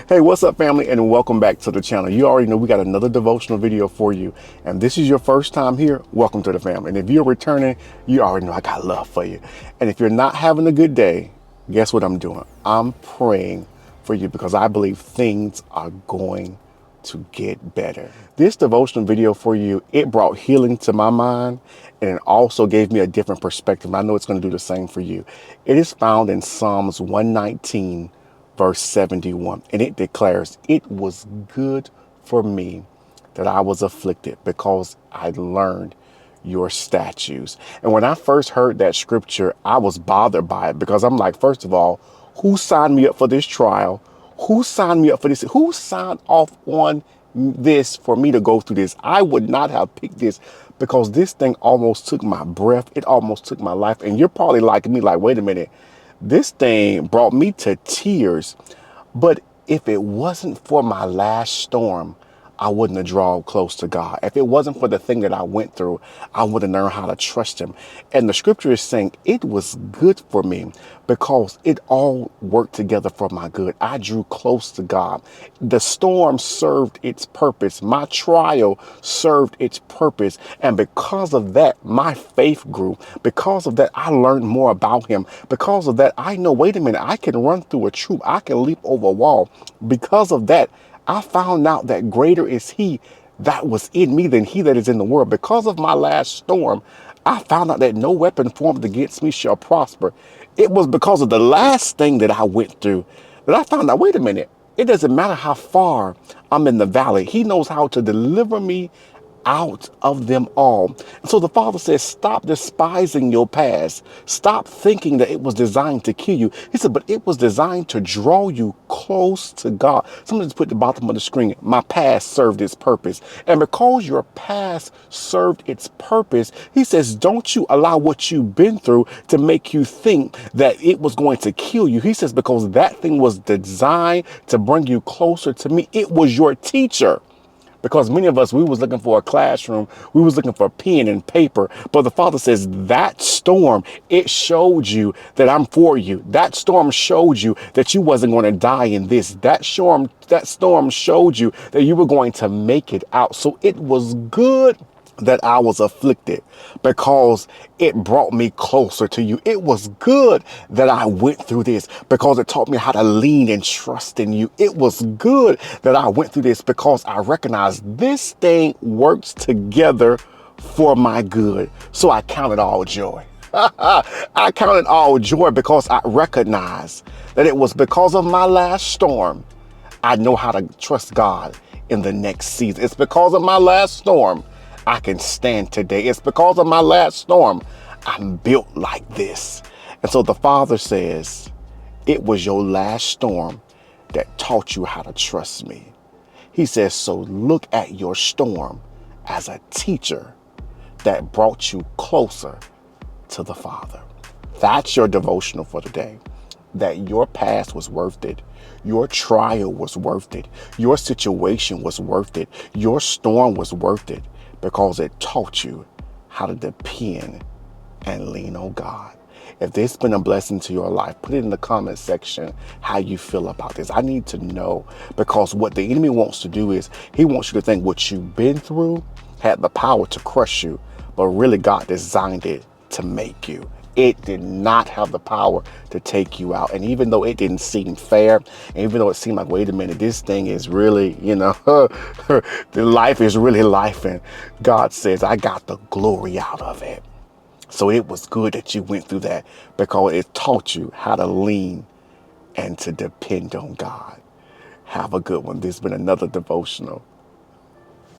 Hey, what's up, family, and welcome back to the channel. You already know we got another devotional video for you, and this is your first time here, welcome to the family. And if you're returning, you already know I got love for you. And if you're not having a good day, guess what I'm doing? I'm praying for you because I believe things are going to get better. This devotional video for you, it brought healing to my mind, and it also gave me a different perspective. I know it's going to do the same for you. It is found in Psalms 119, verse 71, and it declares, "It was good for me that I was afflicted, because I learned your statutes." And when I first heard that scripture, I was bothered by it, because I'm like, first of all, who signed me up for this trial? Who signed me up for this? Who signed off on this for me to go through this? I would not have picked this, because this thing almost took my breath. It almost took my life. And you're probably like me, like, wait a minute. This thing brought me to tears. But if it wasn't for my last storm, I wouldn't have drawn close to God. If it wasn't for the thing that I went through, I would have learned how to trust him. And the scripture is saying it was good for me because it all worked together for my good. I drew close to God. The storm served its purpose. My trial served its purpose. And because of that, my faith grew. Because of that, I learned more about him. Because of that, I know, wait a minute, I can run through a troop. I can leap over a wall. Because of that, I found out that greater is he that was in me than he that is in the world. Because of my last storm, I found out that no weapon formed against me shall prosper. It was because of the last thing that I went through that I found out, wait a minute, it doesn't matter how far I'm in the valley. He knows how to deliver me out of them all. And so the Father says, stop despising your past. Stop thinking that it was designed to kill you. He said, but it was designed to draw you close to God. Somebody just put the bottom of the screen, my past served its purpose. And because your past served its purpose, he says, don't you allow what you've been through to make you think that it was going to kill you. He says, because that thing was designed to bring you closer to me. It was your teacher. Because many of us, we was looking for a classroom. We was looking for pen and paper. But the Father says that storm, it showed you that I'm for you. That storm showed you that you wasn't going to die in this. That storm showed you that you were going to make it out. So it was good that I was afflicted, because it brought me closer to you. It was good that I went through this, because it taught me how to lean and trust in you. It was good that I went through this, because I recognized this thing works together for my good. So I count it all joy. I count it all joy, because I recognize that it was because of my last storm I know how to trust God in the next season. It's because of my last storm I can stand today. It's because of my last storm I'm built like this. And so the Father says, it was your last storm that taught you how to trust me. He says, so look at your storm as a teacher that brought you closer to the Father. That's your devotional for today. That your past was worth it. Your trial was worth it. Your situation was worth it. Your storm was worth it, because it taught you how to depend and lean on God. If this has been a blessing to your life, put it in the comment section how you feel about this. I need to know, because what the enemy wants to do is he wants you to think what you've been through had the power to crush you, but really God designed it to make you. It did not have the power to take you out. And even though it didn't seem fair, and even though it seemed like, wait a minute, this thing is really, the life is really life. And God says, I got the glory out of it. So it was good that you went through that, because it taught you how to lean and to depend on God. Have a good one. This has been another devotional